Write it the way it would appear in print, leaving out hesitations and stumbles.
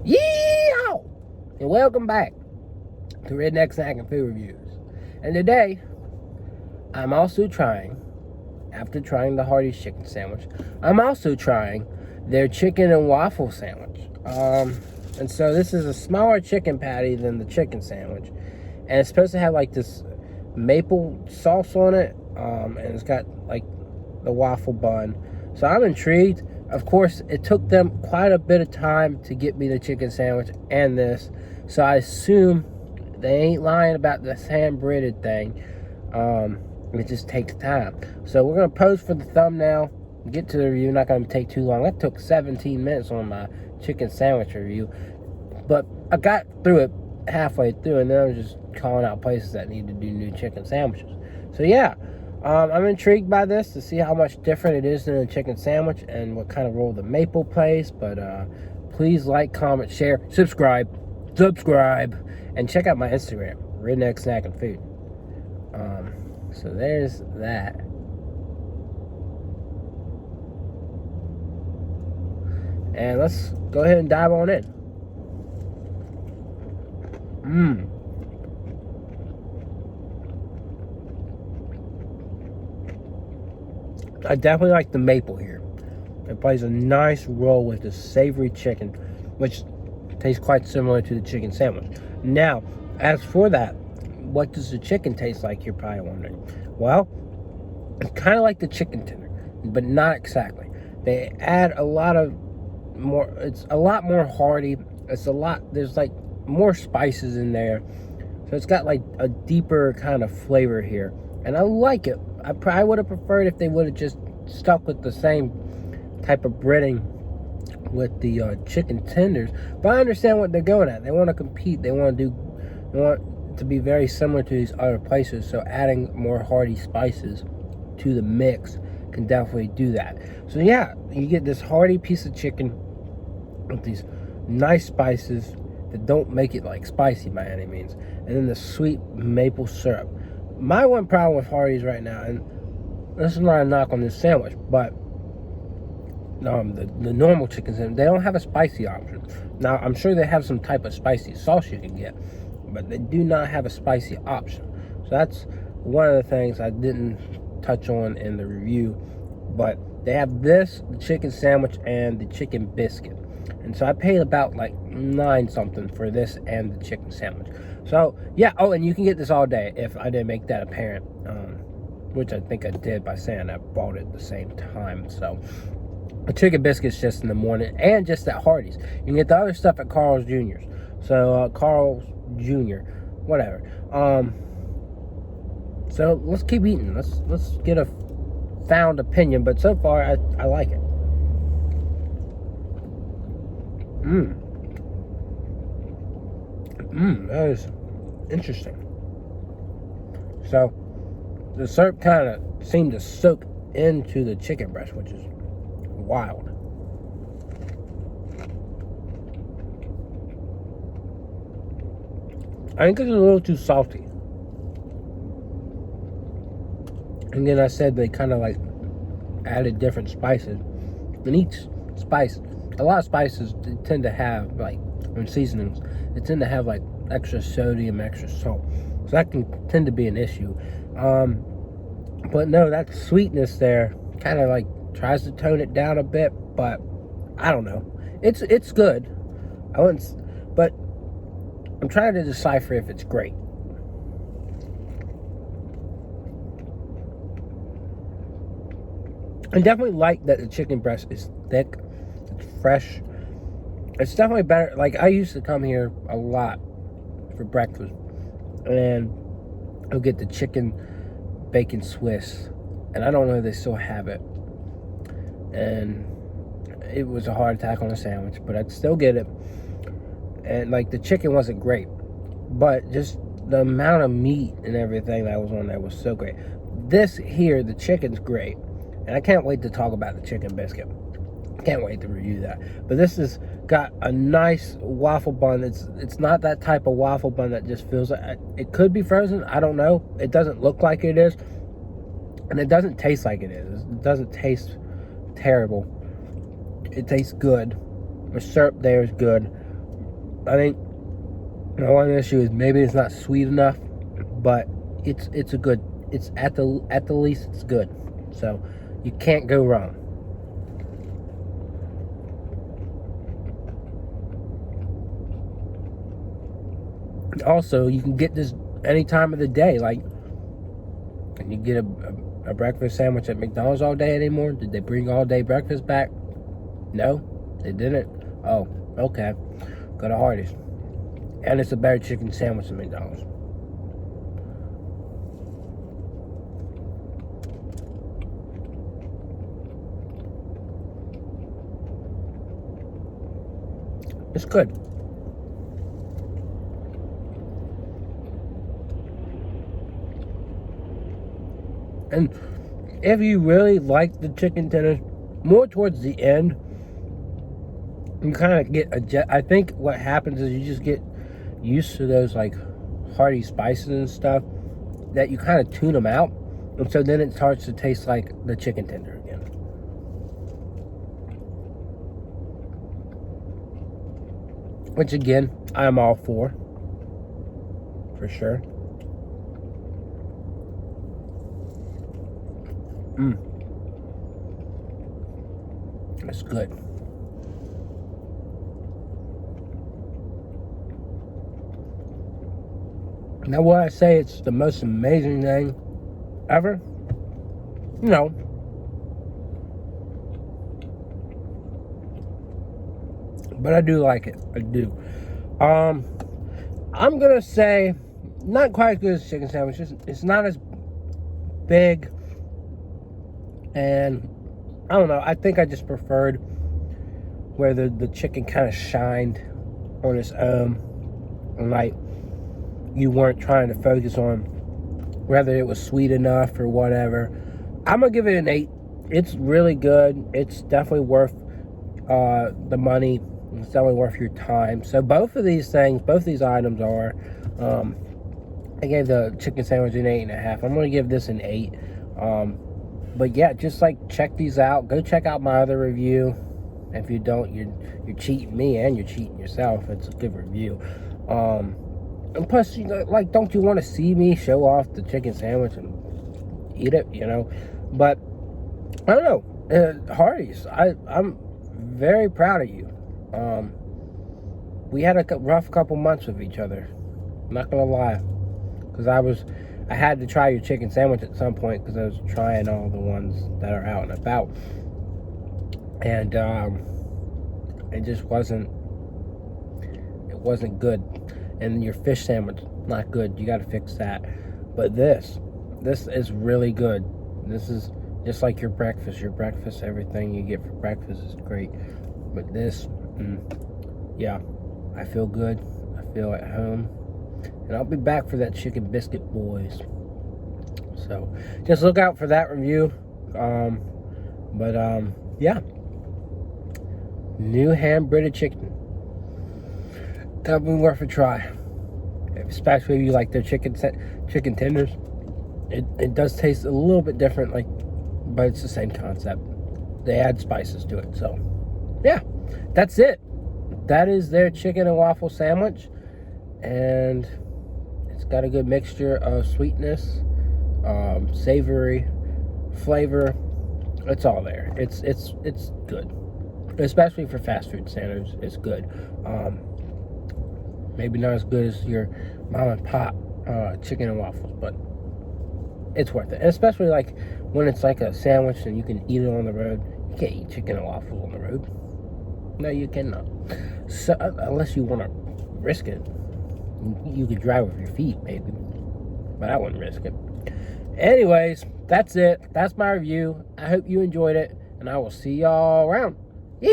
Yeehaw! And welcome back to Redneck Snack and Food Reviews. And today, I'm also trying, after trying the Hardee's chicken sandwich, I'm also trying their chicken and waffle sandwich. And so this is a smaller chicken patty than the chicken sandwich. And it's supposed to have like this maple sauce on it. And it's got like the waffle bun. So I'm intrigued. Of course, it took them quite a bit of time to get me the chicken sandwich and this. So I assume they ain't lying about this hand-breaded thing. It just takes time. So we're going to pose for the thumbnail, get to the review. Not going to take too long. That took 17 minutes on my chicken sandwich review. But I got through it halfway through, and then I was just calling out places that need to do new chicken sandwiches. So yeah. I'm intrigued by this to see how much different it is than a chicken sandwich and what kind of role the maple plays. But please like, comment, share, subscribe, and check out my Instagram, Redneck Snack and Food. So there's that. And let's go ahead and dive on in. I definitely like the maple here. It plays a nice role with the savory chicken, which tastes quite similar to the chicken sandwich. Now, as for that, what does the chicken taste like, you're probably wondering? Well, it's kind of like the chicken tender, but not exactly. They add a lot more, it's a lot more hearty. There's like more spices in there. So it's got like a deeper kind of flavor here. And I like it. I probably would have preferred if they would have just stuck with the same type of breading with the chicken tenders. But I understand what they're going at. They want to compete. They want to be very similar to these other places. So adding more hearty spices to the mix can definitely do that. So yeah, you get this hearty piece of chicken with these nice spices that don't make it like spicy by any means. And then the sweet maple syrup. My one problem with Hardee's right now, and this is not a knock on this sandwich, but the normal chicken sandwich, they don't have a spicy option. Now, I'm sure they have some type of spicy sauce you can get, but they do not have a spicy option. So that's one of the things I didn't touch on in the review. But they have this, the chicken sandwich, and the chicken biscuit. And so I paid about like $9 something for this and the chicken sandwich. So yeah, oh, and you can get this all day if I didn't make that apparent, which I think I did by saying I bought it at the same time. So the chicken biscuit's just in the morning and just at Hardee's. You can get the other stuff at Carl's Jr.'s. So Carl's Jr., whatever. So let's keep eating. Let's get a found opinion, but so far I like it. That is interesting. So the syrup kind of seemed to soak into the chicken breast, which is wild. I think it's a little too salty. And then I said they kind of like added different spices. And each spice, a lot of spices tend to have like, in seasonings, they tend to have like extra sodium, extra salt. So that can tend to be an issue. But no, that sweetness there kind of like tries to tone it down a bit, but I don't know. It's good. But I'm trying to decipher if it's great. I definitely like that the chicken breast is thick, it's fresh. It's definitely better. Like, I used to come here a lot for breakfast, and I'll get the chicken bacon Swiss, and I don't know if they still have it. And it was a heart attack on a sandwich, but I'd still get it. And like, the chicken wasn't great, but just the amount of meat and everything that was on there was so great. This here, the chicken's great, and I can't wait to talk about the chicken biscuit. Can't wait to review that. But this has got a nice waffle bun. It's not that type of waffle bun that just feels like it could be frozen. I don't know. It doesn't look like it is, and it doesn't taste like it is. It doesn't taste terrible. It tastes good. The syrup there is good. I think my one issue is maybe it's not sweet enough, but it's a good. It's at the least it's good. So you can't go wrong. Also, you can get this any time of the day. Like, can you get a breakfast sandwich at McDonald's all day anymore? Did they bring all day breakfast back? No, they didn't. Oh, okay. Go to Hardee's. And it's a better chicken sandwich than McDonald's. It's good. And if you really like the chicken tenders, more towards the end, you kind of get I think what happens is you just get used to those like hearty spices and stuff that you kind of tune them out, and so then it starts to taste like the chicken tender again. Which again, I'm all for sure. That's good. Now, will I say it's the most amazing thing ever? No. But I do like it. I do. I'm gonna say not quite as good as chicken sandwiches. It's not as big. And I don't know, I think I just preferred where the chicken kind of shined on its own. And like, you weren't trying to focus on whether it was sweet enough or whatever. I'm going to give it an 8. It's really good. It's definitely worth the money. It's definitely worth your time. So both of these items are. I gave the chicken sandwich an 8.5. I'm going to give this an 8. But yeah, just like check these out. Go check out my other review. If you don't, you're cheating me and you're cheating yourself. It's a good review. And plus, you know, like, don't you want to see me show off the chicken sandwich and eat it? You know, but I don't know. Hardee's, I'm very proud of you. We had a rough couple months with each other. I'm not gonna lie, because I had to try your chicken sandwich at some point because I was trying all the ones that are out and about. And it just wasn't good. And your fish sandwich, not good. You got to fix that. But this is really good. This is just like your breakfast. Your breakfast, everything you get for breakfast is great. But this, yeah, I feel good. I feel at home. And I'll be back for that chicken biscuit, boys. So just look out for that review. Yeah. New hand-breaded chicken. Definitely worth a try. Especially if you like their chicken tenders. It does taste a little bit different, but it's the same concept. They add spices to it. So, yeah. That's it. That is their chicken and waffle sandwich. And it's got a good mixture of sweetness, savory, flavor. It's all there. It's good, especially for fast food standards. It's good. Maybe not as good as your mom and pop chicken and waffles, but it's worth it. And especially like when it's like a sandwich and you can eat it on the road. You can't eat chicken and waffles on the road. No, you cannot. So unless you want to risk it. You could drive with your feet, maybe. But I wouldn't risk it. Anyways, that's it. That's my review. I hope you enjoyed it. And I will see y'all around. Yeah.